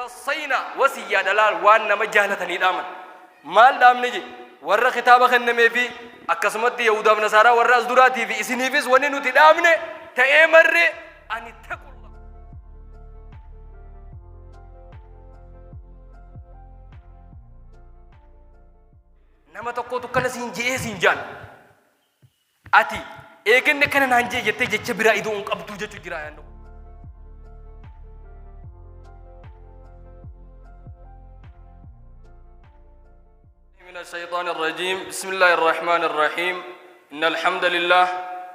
وصينا وسيا دلال وان مجالتني دامن مال دام نجي ورا خطابه خنمي في اكسمت يهودا ونصارى ورا ازدراتي في اسنيفس وننو تدامنه تامر ان اتقوا الله نما تقوتو كان سينجي سينجان اتي ايغن كان نانجي يتي جبرا ايدو قبطو جچو جرا ياندو من الشيطان الرجيم بسم الله الرحمن الرحيم إن الحمد لله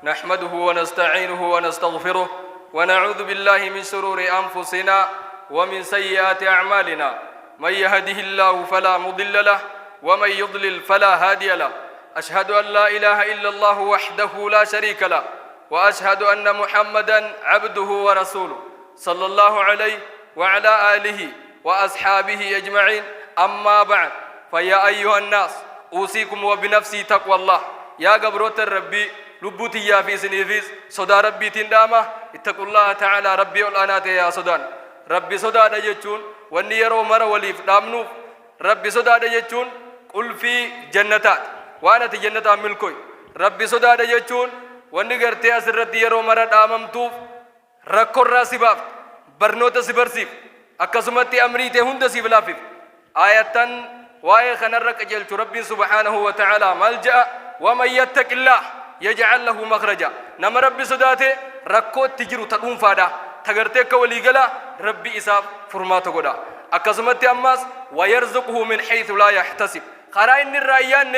نحمده ونستعينه ونستغفره ونعوذ بالله من شرور أنفسنا ومن سيئات أعمالنا من يهده الله فلا مضل له ومن يضلل فلا هادي له أشهد أن لا إله إلا الله وحده لا شريك له وأشهد أن محمدا عبده ورسوله صلى الله عليه وعلى آله وأصحابه أجمعين أما بعد فيا أيها الناس أوصيكم وبنفسي تقوى الله يا قبروت الربي لبوتي يا في سنيفيس صدا ربي تندامة اتقوا الله تعالى ربي والأنات يا صدان ربي صدا دجتون والنيرو مر وليف دامنوف ربي صدا دجتون قل في جنتات وانا تجنة ملكوي ربي صدا دجتون والنيرتي أسرت يرو مر داممتوف ركور راسباف برنوت سبرسيف أكسمتي أمريتي هند سيفلافيف آية واي خنرك جلت ربي سبحانه وتعالى ملجأ ومن يتق الله يجعل له مخرجا نما ربي صداته ركوت تجرو تقوم فادا تغرتك ولي قلا ربي إساف فرماته قدا أكسمت أماس ويرزقه من حيث لا يحتسب خرائن الرأيان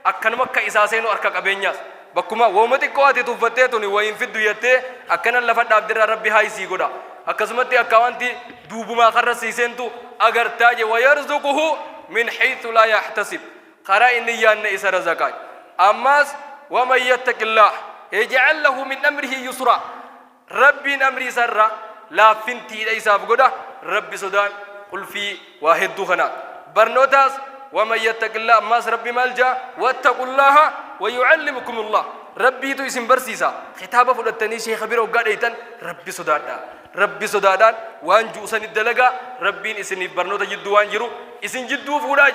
أكن مكة إساسين وأركك أبينياس بكما ومتي قواتي تفتيتوني وين في الدويته أكن اللفت عبد ربي هاي سي قدا أكسمت أكوانتي دوبما خرس سيسنتو أغر تاج ويرزقه من حيث لا يحتسب قرائن يان إسر زكاة أماس ومن يتق الله يجعل له من أمره يسرا ربي أمري سرا لا فنتي ليس بقدا ربي سودان قل في واحد دخنا برنوتاس ومن يتق الله أماس ربي ملجأ واتقوا الله ويعلمكم الله ربي تو اسم برسيسا خطابة فلتني شيخ خبير وقال ايتن ربي سودان ربي سودان وان جوسن الدلقة ربي اسني برنوتا جدو وان جرو اسن جدو فولاج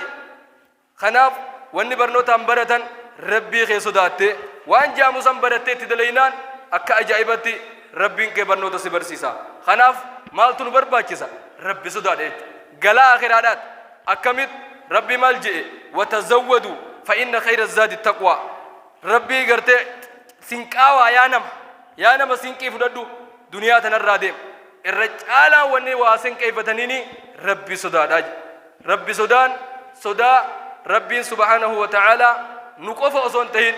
خناف واني برنوتا امبرتن ربي خي سوداتي وان جامو سنبرتي تدلينان اكا اجائبتي ربي انك برنوتا سبرسيسا خناف مالتون برباكيسا ربي سودان قلا آخرانات اكمت ربي ملجئ وتزودوا فإن خير الزاد التقوى ربي قرتي سنكاوا يا نم سنكي فددو دنيا تنرادم الرجال وني واسن كيف تنيني ربي سودان ربي سودان صدا ربي سبحانه وتعالى نقف أصنتين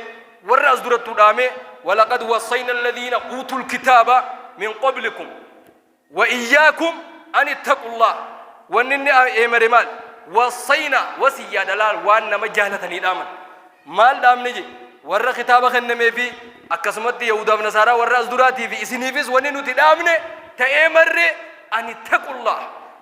ورأس درت دامه ولقد وصينا الذين أوتوا الكتاب من قبلكم وإياكم أن اتقوا الله ونني أمر مال وصينا وسيا دلال وان مجالتني دامن مال دام نجي ورا خطابه خنمي في أكسمت يهودا ونصارى ورا ازدراتي في اسنيفس وننو تدامنه تأمر أن اتقوا الله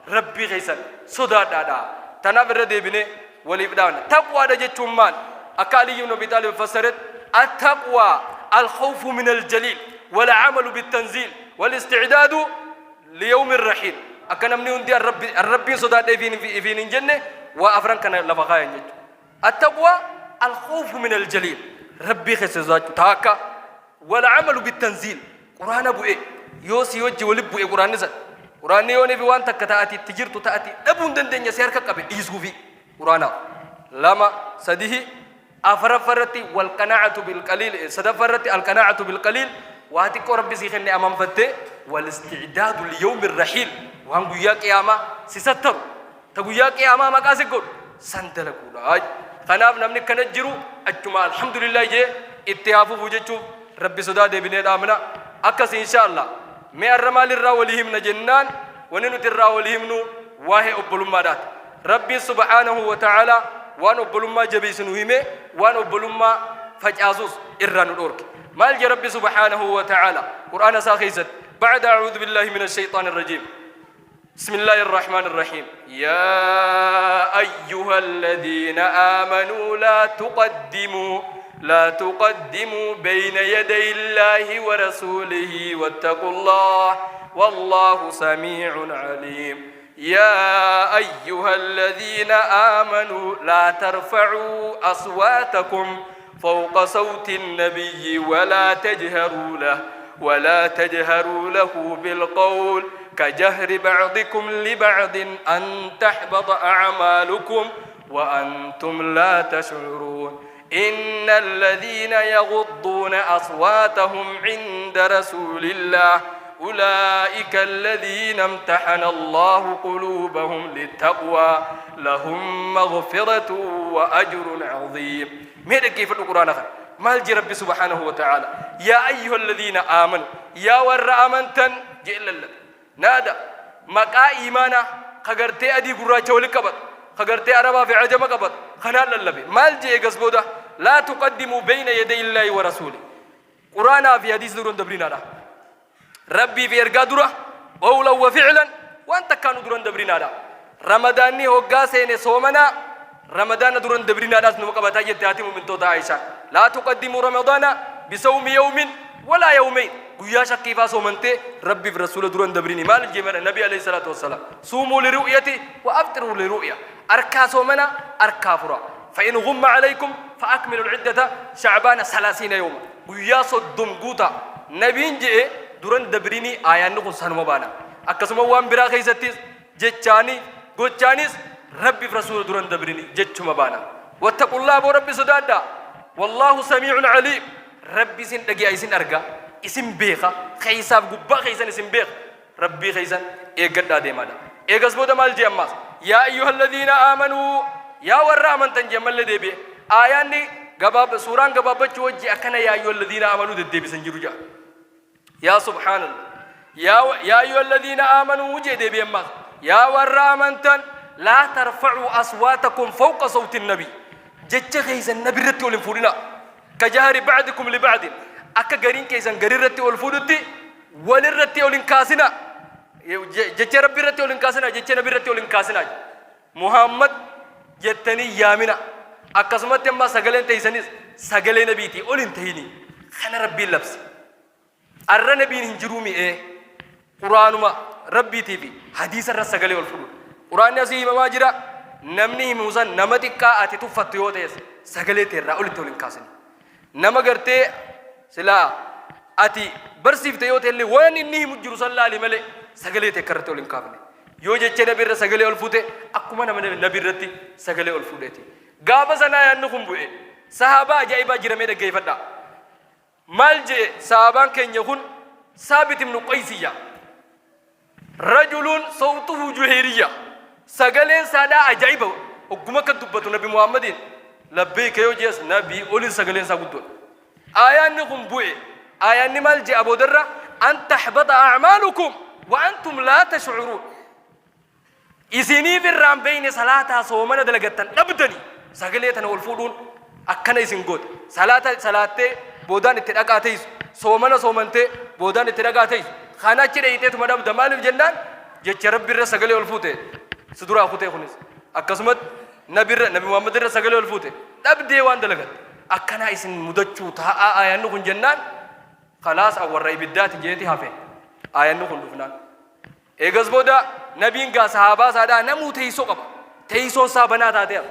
ربي غيسن صدا دادا تنابر ديبني وليبدان تقوى دجت مال أكالي ابن أبي طالب فسرت التقوى الخوف من الجليل والعمل بالتنزيل والاستعداد ليوم الرحيل أكن من يندي الرب صدا في الجنة وأفران كان لفقايا التقوى الخوف من الجليل ربي خسزاج تاكا والعمل بالتنزيل قرآن أبو إيه يوسي وجه ولبو إيه قرآن نزل قرآن يوني في وان تكتاتي تجرت تأتي أبون دندن يسير كقبل يسوع في قرآن لما سده أفرفرتي والقناعة بالقليل سدفرتي القناعة بالقليل واتك ربي سيخني أمام فتة والاستعداد ليوم الرحيل وهم جويا قيامة سيستر تجويا قيامة ما كاسكور سندلكولا خناف نمني كنجرو أجمع الحمد لله جه اتهافو وجهتو ربي صدا دبنا دامنا أكس إن شاء الله ما الرمال الراوليهم نجنان وننو الراوليهم نو واه أبلوم مادات ربي سبحانه وتعالى وان أبلوم ما جبيسنو هيمه وان أبلوم ما فجأزوس إرانو دورك مال ربي سبحانه وتعالى قرآن ساخيزت بعد أعوذ بالله من الشيطان الرجيم بسم الله الرحمن الرحيم يا أيها الذين آمنوا لا تقدموا بين يدي الله ورسوله واتقوا الله والله سميع عليم يا أيها الذين آمنوا لا ترفعوا أصواتكم فوق صوت النبي ولا تجهروا له بالقول كجهر بعضكم لبعض أن تحبط أعمالكم وأنتم لا تشعرون إن الذين يغضون أصواتهم عند رسول الله أولئك الذين امتحن الله قلوبهم للتقوى لهم مغفرة وأجر عظيم. ماذا كيف القرآن أخر مال رب سبحانه وتعالى يا أيها الذين آمنوا يا ور آمنتن جئل الله نادى مقا إيمانا خغرتي أدي قراءة ولكبت خغرتي عربا في عجم قبط خنال اللبي مال جئ قصبودا لا تقدموا بين يدي الله ورسوله. قرآن في حديث درون دبرنا ربي في إرقا درة قولا وفعلا وانت كانوا درون دبرنا رمضاني هقا سيني صومنا رمضان درون دبرنا ناس نمقبتا يتاتي من توتا عيشا لا تقدموا رمضان بصوم يوم ولا يومين قويا شكيفا صومنتي ربي في رسول درون دبريني مال الجمال النبي عليه الصلاة والسلام صوموا لرؤيتي وأفطروا لرؤيا أركا صومنا أركا فرا فإن غم عليكم فأكملوا العدة شعبان 30 يوما قويا صدوم قوتا نبين جئ درون دبريني آيان نقول سنما بانا أكسما وان برا خيستيس جتشاني قوتشانيس ربي في رسول درون دبريني جتشما بانا واتقوا الله وربي صدادا والله سميع عليم. ربي سن دقي سن أرجع اسم بيخا خيساب قبا خيسان اسم بيخ ربي خيسان إيجاد ديمانا إيجاز بودا مال جماس يا أيها الذين آمنوا يا ورا من تنجمل لدبي آياني جباب سوران جباب بتشوجي أكنا يا أيها الذين آمنوا ددبي سنجروجا يا سبحان الله يا أيها الذين آمنوا وجه دبي أماس يا ورا من تن لا ترفعوا أصواتكم فوق صوت النبي جتة خيسان النبي رتول فورنا كجهر بعضكم لبعض أكا غرين كيسان غرين رتي والفودتي ولن رتي والإنكاسنا جتة ربي رتي والإنكاسنا جتة نبي رتي والإنكاسنا محمد جتني يامنا أكسمت يما سجلين تيسانيس سجلين نبيتي أولين تهيني خنا ربي اللبس أرى نبي هنجرومي قرآن ما ربي تيفي حديث الرس سجلي والفود قرآن يسي ما جرا نمني موسى نمتك أتتو فتيوتيس سجلي تيرا أولين تولين نما قرتي سلا أتي برسيف تيوتي اللي وين إني مجرو صلى الله عليه وسلم سجلي تكررت ولين كافني يوجد شيء نبير سجلي والفوتة أكما نمن نبير رتي سجلي والفوتة غابة زنا ينخم بوه صحابة جايبا جرمي كيف دا مالجي صحابان كن يكون ثابت من قيسية رجل صوته جهيرية سجلين سادا عجيبة أكما كتبت نبي محمد لبيك يوجيس نبي أولي سجلين ساقودون آيان نقوم بوئي آيان نمال جي أبو درة أن تحبط أعمالكم وأنتم لا تشعرون إسيني في الرام بين صلاة صومنا دلقتن نبدني سجليتنا والفودون أكنا إسين قد صلاة بودان اتدقاتيس صومنتي بودان اتدقاتيس خانا چرئيتي تمدام دمال الجنان جي ربي الرا سجلي والفوتي سدورا أخوتي خونيس أكسمت نبي محمد الرا سجلي والفوتي نبدي وان دلقت أكنا إسن مدتشو تها آيان نكون جنان خلاص أول رأي بالذات جيتي هافين آيان نكون دفنان إيجاز بودا نبيين قا صحابة سادا نمو تيسو قبا تيسو صابنا تاتيا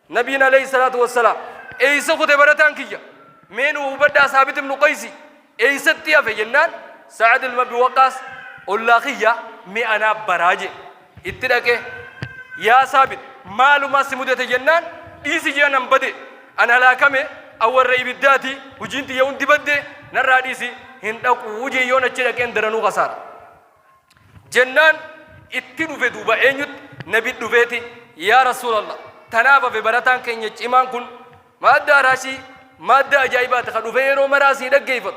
نبينا عليه الصلاة والسلام إيسا خد برتان كيا مينو وبدا ثابت من قيسي إيسا تيا في جنان سعد المبي وقاس الله خيا مي أنا براجي اتدك يا ثابت مالو ما سمودة جنان إيسي جانا بدي أنا لا كمي أول رأي بالذاتي وجنتي يوم تبدي نراديسي هندق وجي يوم أشيلك إندرانو خسارة جنان اتنو في دوبا إنيت نبي دوبتي يا رسول الله تنافى في براتان كن يجيمان كن ما داراشي ما دا أجايبات خلو فيرو مراسي دقيفت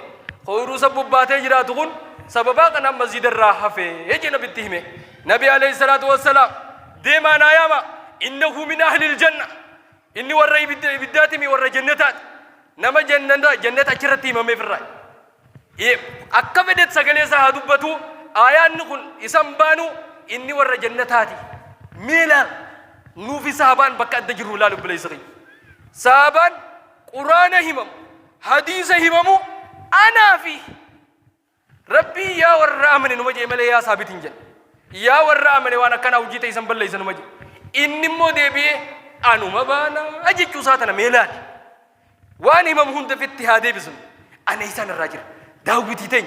خورو سبب باتي جراتون سببا كنا مسجد الراحة في يجي نبي تهمه نبي عليه الصلاة والسلام ديما نايما إنه من أهل الجنة إني ورّي بالذات مي ورّي جنتات نما جنة أشرتي ما مفرّي أكبدت سجلي سهادبتو آيان نقول إسم بانو إني ورّي جنتاتي ميلا نوفي صحابان بكات دجرو لا لبلي صغير صحابان قرآن همم حديث هممو أنا في ربي يا ورّي أمن نمجي ملي يا ثابتين جن يا ورا من وانا كان وجيت يسمى الله يسمى مجي إني مو دبي أنا ما بانا أجي كوساتنا ميلاد واني ما مهون في اتحادي بسم أنا إنسان الراجل داوبتي تين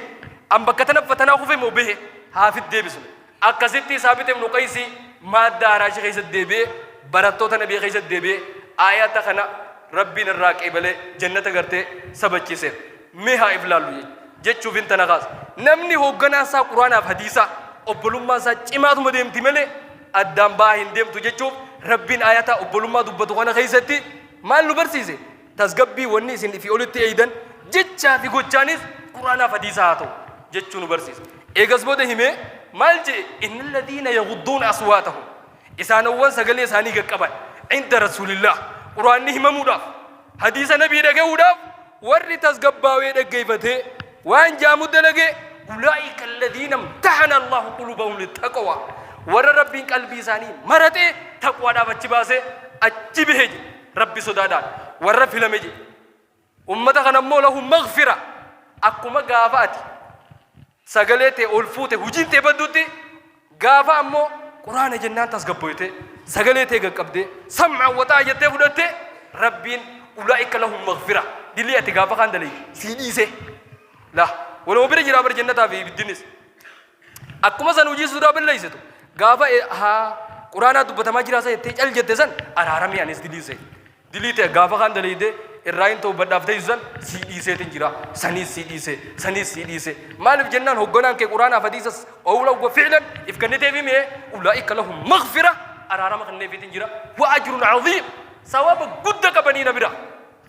أم بكتنا فتنا خوفي مو به حافظ دي بسم أكسيتي ثابت من قيسي ما داراش خيس الدبي براتو تنبي خيس الدبي آيات خنا ربنا الراك إبلة جنة غرتة سبتشي سير مها إبلالوي جت شوفين تناقص نمني هو جنا سا قرآن في حديثا أبلوما سا جماعة مديم تملة أدم باهين ديم تجت شوف ربنا آياتا أبلوما دبتوغانا خيستي ما لبرسيسه تسقبي وني سن في أولتي أيضا جتشا في قدشانيس قرآن في حديثا هاتو جتشو نبرسيس إيجاز بوده همه مالجي إن الذين يغضون أصواتهم إسان أول سجلي ساني كقبل عند رسول الله قرآن هم موداف حديث النبي رجع موداف ورّي تسقباوي رجعيفته وان جامود دلقي أولئك الذين امتحن الله قلوبهم للتقوى ور ربي قلبي ساني مرته تقوى دا بچباسه اجبه ربي سدادان ور فيلمجي امته خنمو له مغفرة اكما غافات سغلته اولفوته وجنته بدوتي غافا امو قران جنان تسقبويته سغلته غقبده سمع وطاعته فدته ربين أولئك لهم مغفرة دلي اتغافا كان دلي سيديسه لا ولو بري جرا بر جنة في الدنيس أكما سنوجي سورة بالله يسدو غافا ها قرآن دبتما جرا سه تجل جدسن أرارمي أنيس دليسه دليته غافا كان دليده الراين تو بدافته يزن سيديسه تنجرا سنيس سيديسه مالف جنان هوغنان كي قرآن حديث أولا وفعلا إفكنته في مه أولئك لهم مغفرة أرارم خنّي في تنجرا وأجر عظيم ثواب قد كبني نبرا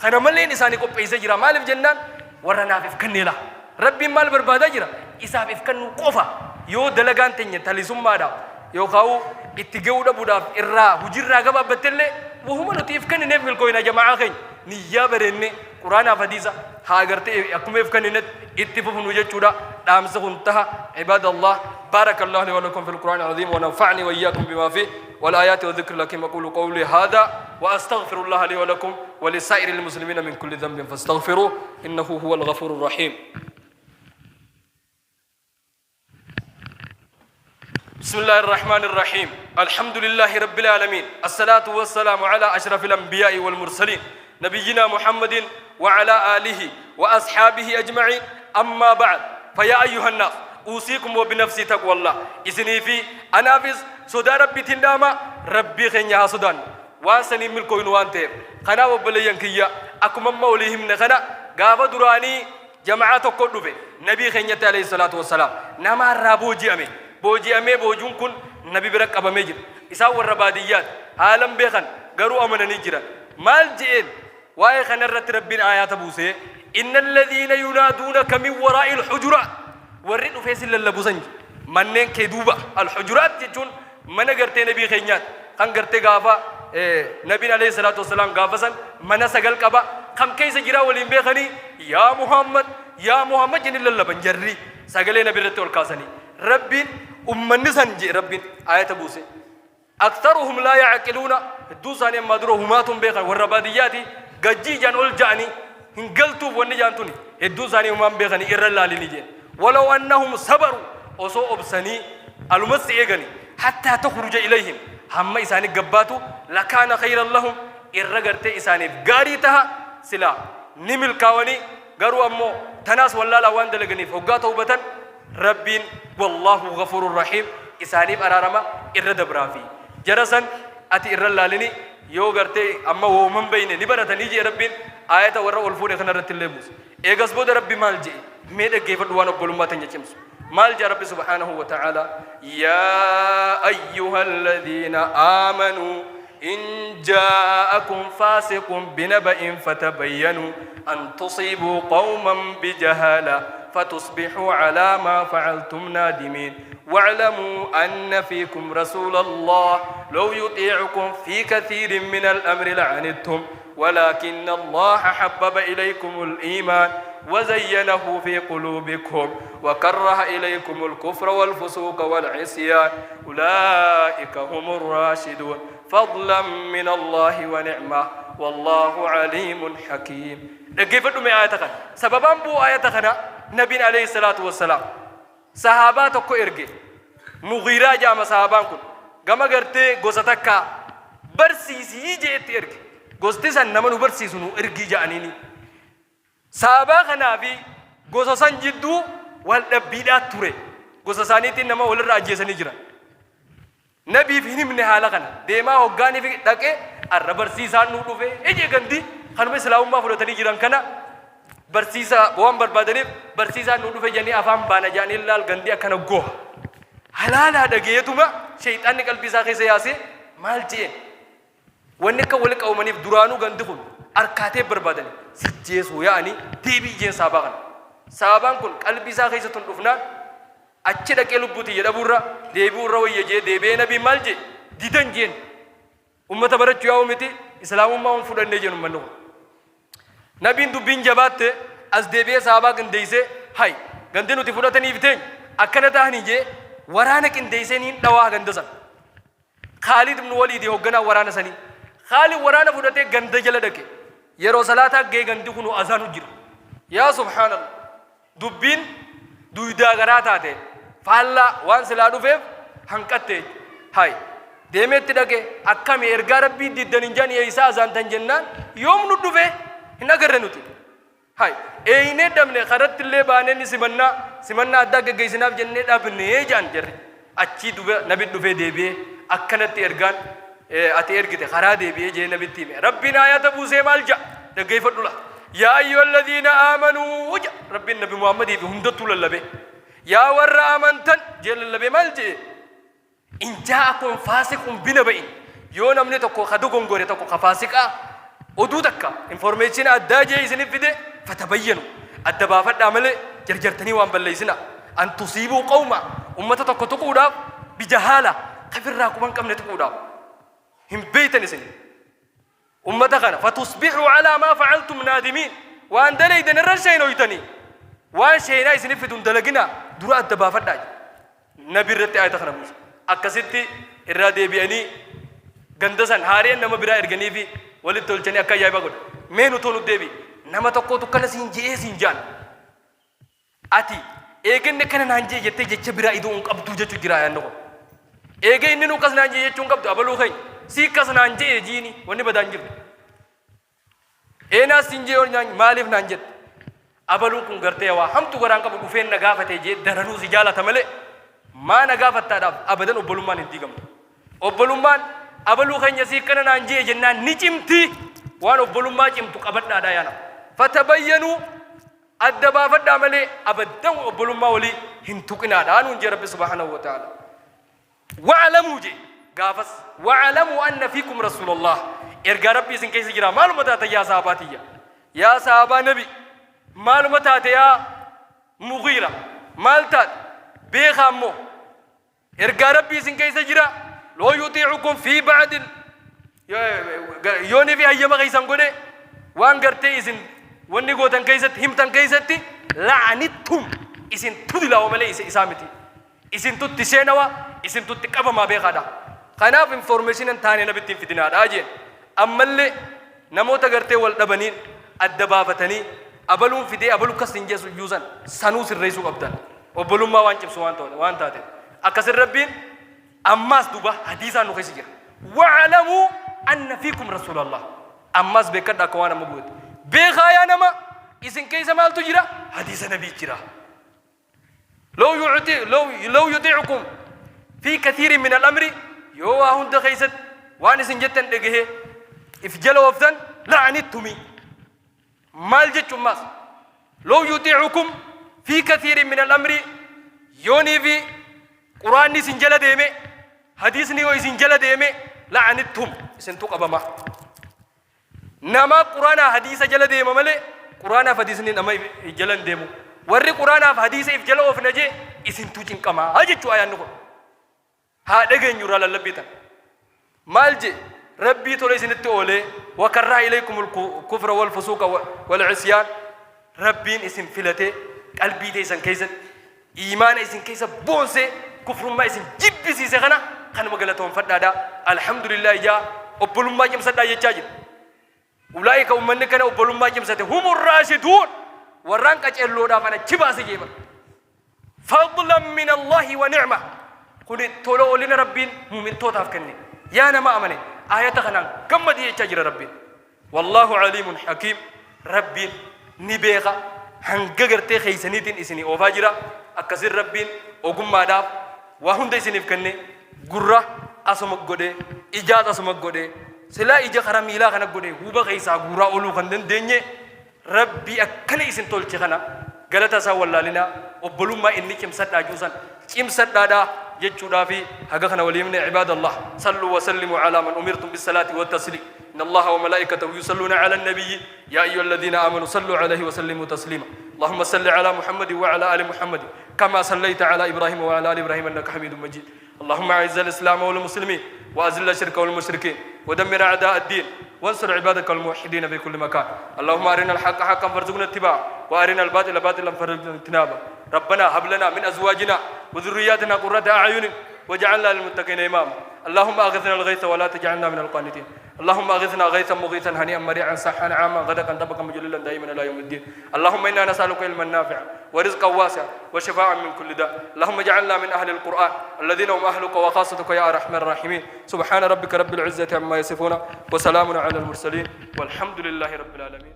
خنا ملين إنساني كو بيسه جرا مالف جنان ورنا في فكني لا ربي مال بربادا جرا إسا في فكنو قفا يو دلغان تنين تلسوم مادا يو خاو اتجاودا بودا إرّا هجرّا غبا بتلّي وهم نتيف كن نفعل كوينا جماعة خين نيا بريني قرآن فديسا هاجرتي أكمل في كن نت اتفق نوجد شورا دام سخنتها عباد الله بارك الله لي ولكم في القرآن العظيم ونفعني وإياكم بما فيه والآيات والذكر لكن أقول قولي هذا وأستغفر الله لي ولكم ولسائر المسلمين من كل ذنب فاستغفروه إنه هو الغفور الرحيم. بسم الله الرحمن الرحيم الحمد لله رب العالمين الصلاة والسلام على أشرف الأنبياء والمرسلين نبينا محمد وعلى آله وأصحابه أجمعين أما بعد فيا أيها الناس أوصيكم وبنفسي تقوى الله إذني في أنافس صدى ربي تنداما ربي خنيا صدان وانسني ملكوين وانتير خنا وبليان كيا أكمم موليهم نخنا غافة دراني جماعة كله نبي خنيا عليه الصلاة والسلام نما رابو جيامي بوجي أمي بوجون كن نبي برك أبا ميجر إساو الرباديات عالم بيخن قروا أمنا نجرا مال جئين واي خنرت ربنا آيات بوسي إن الذين ينادونك من وراء الحجرات ورّن فيسل اللبوسنج منين كدوبة الحجرات تجون من قرتي نبي خنيات خن قرتي غافا نبي عليه الصلاة والسلام غافا سن من سقل كبا خم كيس جرا ولين بيخني يا محمد جن اللبن جري سقلي نبي رتول كاسني ربين أمني سنجي ربين آية بوسي أكثرهم لا يعقلون دوساني مدروهماتهم بيخن والرباديات ججي جانول جاني هنقلتوا وني جانتوني دوساني هم بيخني إرلالي نيجي ولو أنهم صبروا أصو أبسني المسي إيغني حتى تخرج إليهم هم إساني قباتوا لكان خيرا لهم إرغرت إساني غاريتها سلا نمل كاوني غرو أمو تناس والله لوان دلغني فوقاتوا بطن ربين والله غفور رحيم إساني أرارما إرد برافي جرسن أتي إرلالني يو غرتي أما هو من بيني نبرة نيجي ربين آية ورا ألفون خنرت اللبوس إيغاز بود ربي مالجي ميدا كيف دوان بولما تنجمس مال جا ربي سبحانه وتعالى يا أيها الذين آمنوا إن جاءكم فاسق بنبأ فتبينوا أن تصيبوا قوما بجهالة فتصبحوا على ما فعلتم نادمين واعلموا أن فيكم رسول الله لو يطيعكم في كثير من الأمر لعنتم ولكن الله حبب إليكم الإيمان وزينه في قلوبكم وكره إليكم الكفر والفسوق والعصيان أولئك هم الراشدون فضلا من الله ونعمة والله عليم حكيم. كيف تدوم آياتك؟ سببان بو آياتك نبي عليه الصلاة والسلام صحاباتك إرجع مغيرة جام صحابانكم كما قرتي قصتك برسيسي جيت إرجع قصتي سنمنو برسيسونو إرجع جانيني صحابا في قصصان جدو والنبيات توري قصصاني تنما ولا راجي سنجرا نبي فيني من حالنا ديما هوغاني في دكه الربرسيسان نودو في اجي غندي خنم اسلام ما فلوتني جيران كنا برسيسا وام بربادني برسيسان نودو في جاني افام بانا جاني لال غندي اكنا غو حلالا دغيتوما شيطان قلبي ساخي سياسي مالجي ونك ولك او مني درانو غندخل اركاته بربادني سجيسو يعني تيبي جين سابان كن قلبي ساخي ستندفنا أشيد كيلو بوتي يدبورا ديبورا ويجي ديبي نبي مالجي ديدن جين أمة برا جوا أمتي إسلام ما هم فلان نجين منو نبي دبين جبات أز ديبي صحابة كنديسة هاي كندينو تفودا تاني بتين أكنا تاني جي ورانا كنديسة نين دوا كندسا خالد بن وليد يوغنا ورانا سني خالد ورانا فودا تي كند جلدك يرو صلاة جي كندو كنو أذانو جير يا سبحان الله دبين دويدا غراتاته فالا وان سلادو فيف هنكته هاي ديمت دغه اكام ارغا ربي ددن جان يسا زانتن جنان يوم ندو في هنا غرنوتي هاي اينه دمنه خرت اللي بانني سمنا ادغ گيسناف جنne دابني جان جر اچي دو نبي دو في ديبي اكنت ارغان اتي ارغته خرا ديبي جي نبي تيمي ربنا يا تبو سيمالجا دغي فدولا يا ايها الذين امنوا رب النبي محمد بهمدتو للبي يا ور امنتن جل للبي مالجي ان جاءكم فاسق بنبأ يو نمني تكو خدو غونغوري تكو خفاسقا ودودك انفورميشن اداجي سن فيدي فتبينوا ادبا فدامل جرجرتني وان بليسنا ان تصيبوا قوما امه تكو تقودا بجهاله كفراكم كم نتقودا هم بيتني سن أمتنا فتصبحوا على ما فعلتم نادمين وأن دلي دن الرشين ويتني وأن شينا يسنف دون دلقنا درا الدبا فداج نبي رتي آية خنموس أكسيتي إرادة بياني غندسان هارين نما برا إرغني في ولد تولشني أكا يايبا قد مينو تولو ديبي نما تقو تقنا سينجي سينجان آتي إيغن نكنا نانجي يتي جيچ برا إدو انك أبدو جيچو جرايا نقو إيغن إننو كس نانجي يچو انك أبدو أبلو خين سيكاس نانجي جيني وني بدانجر اينا سينجي اور نان مالف نانجت ابلو كون غرتي وا هم تو غران كبو فين نغافته جي درنو سجاله تمله ما نغافتا دا ابدن وبلومان انتيغم وبلومان ابلو خنيا سيكنا نانجي جنان نيچمتي وان وبلوما چمتو قبدنا دا يانا فتبينوا ادبا فدا ملي ابدن وبلوما ولي هنتقنا دا نون رب سبحانه وتعالى واعلموا جي غافس واعلموا ان فيكم رسول الله ارغا ربي سن كيس جرا معلومات يا صحاباتي يا صحابه نبي معلومات يا مغيره مالتات بيخامو ارغا ربي سن كيس جرا لو يطيعكم في بعد يوني في ايما غيسان غدي وان غرتي سن وني غوتن كيست همتن كيستي لعنتهم اسن تدلا وملي اسامتي اسن تتسينوا اسن تتقبا ما بيخادا خناف انفورميشن انتاني نبتين في دينار اجين اما اللي نموت غرتي والدبنين الدبافتني ابلون في دي ابلو كسنجس يوزن سنوس الرئيس ابدال وبلون ما وانچم وان تاتي اكسر ربين اماس دوبا حديثا نو خيسجر واعلموا ان فيكم رسول الله اماس بكدا كوانا مبود بخايا نما اسن كيس مال تجرا حديث نبي جرا لو يطيعكم في كثير من الامر يو هند خيست وان سنجتن دغه افجل وفدن لعنتمي مال جچماس لو يطيعكم في كثير من الامر يوني في قران سنجل ديمه حديث ني سنجل ديمه لعنتم سنتو قبما نما قران حديث جل ديمه مله قران حديث ني نما جلن ديمو ور قران حديث افجل وفنجه اسنتو چنقما اجچو ايان نكو ها دغن يورا للبيتا مالجي ربي تولي سنتي اولي وكره اليكم الكفر والفسوق والعصيان ربين اسم فلته قلبي ديسن كيسن ايمان اسم كيسن بونسه كفر ما اسم جيب سي سخنا خن مغلتهم فدادا الحمد لله يا وبلوم ما جمسدا يجاج اولئك امن كان وبلوم ما جمسته هم الراشدون ورانك اجلو دا فانا تشباس جيبا فضلا من الله ونعمه كوني تولو أولين ربين مؤمن توتاف كني يا أنا ما أمني آيات خنان كم دي تجري ربين والله عليم حكيم ربين نبيغا هنجرتي خيسنيتين إسني أوفاجرا أكسر ربين أقوم ماداب وهم ده إسني فكني غرة أسمك غدي إجازة أسمك غدي سلا إجا خرام إله خنا غدي هو بخيسا غرة أولو خندن دنيا ربي أكني إسن تول تخنا غلطة سوالله لنا وبلوم ما إني كم سد أجوزان كم سد دادا يجودا في حقنا وليمن عباد الله صلوا وسلموا على من أمرتم بالصلاة والتسليم إن الله وملائكته يصلون على النبي يا أيها الذين آمنوا صلوا عليه وسلموا تسليما اللهم صل على محمد وعلى آل محمد كما صليت على إبراهيم وعلى آل إبراهيم إنك حميد مجيد اللهم أعز الإسلام والمسلمين وأذل الشرك والمشركين ودمر أعداء الدين وانصر عبادك الموحدين في كل مكان اللهم أرنا الحق حقا فارزقنا اتباعه وأرنا الباطل باطلا فارزقنا اجتنابه ربنا هب لنا من أزواجنا وذرياتنا قرة أعين واجعلنا للمتقين إماما اللهم أغثنا الغيث ولا تجعلنا من القانتين اللهم أغثنا غيثا مغيثا هنيئا مريعا صحا عاما غدقا طبقا مجللا دائما إلى يوم الدين اللهم إنا نسألك علما نافعا ورزقا واسعا وشفاعا من كل داء اللهم اجعلنا من أهل القرآن الذين هم أهلك وخاصتك يا أرحم الراحمين سبحان ربك رب العزة عما يصفون وسلام على المرسلين والحمد لله رب العالمين